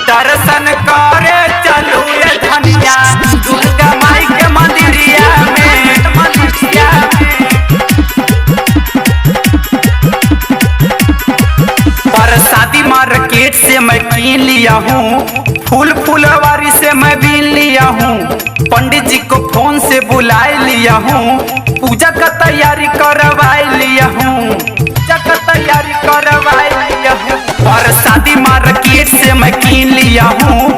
दर्शन करे चलू ये धनिया दुर्गा माई के मंदिरिया में प्रसादी मार्केट से मैं कीन लिया हूँ, फूल फुलवारी से मैं बीन लिया हूँ, पंडित जी को फोन से बुला लिया हूँ, पूजा का तैयारी करवा लिया हूँ, पूजा का तैयारी करवा लिया हूँ। प्रसादी मार्केट से मैं कीन लिया हूँ,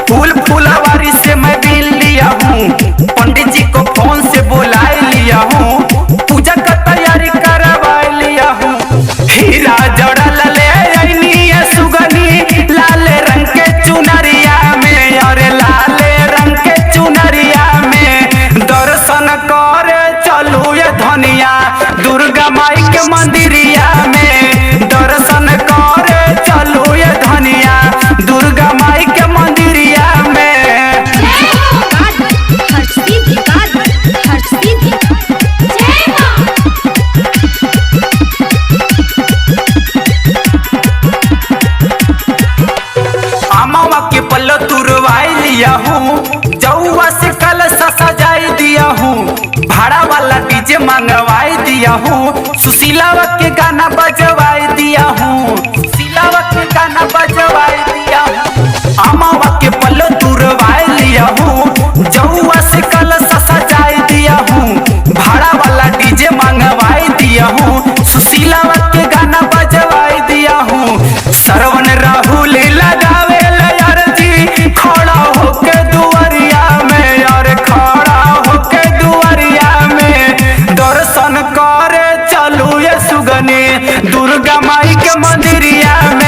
फूल फुलवारी से मैं बीन लिया हूँ, पंडित जी को फोन से बुला लिया हूँ, पूजा का तैयारी करवा लिया हूँ। हीरा जड़ल ले सुगनी लाल रंग के चुनरिया में, और लाल रंग के चुनरिया में दर्शन करे चलू ये धनिया दुर्गा माई के मंदिरिया में, दर्शन करे चलू ये धनिया दुर्गा माई के मंदिरिया में। अमावा के पल्लो तुरवाई लिया हूँ, जौआ से कलश सजाई दिया हूँ, भाड़ा वाला डीजे मंगवाई दिया हूँ, सुशीलावा के गाना बजवाई दिया हूँ, सुशीलावा के गाना बजवाई दिया हूँ। अमावा के पल्लो तुरवाई लिया हूँ, जौआ से कलश सजाई दिया हूँ, भाड़ा वाला डीजे मंगवाई दिया हूँ, सुशीलावा के गाना बजवाई दिया हूँ। श्रवण राहुल लगावे खड़ा होके दुआरिया में, और खड़ा होके दुआरिया में दर्शन करे चलू ये सुगनी दुर्गा माई के मंदिरिया में।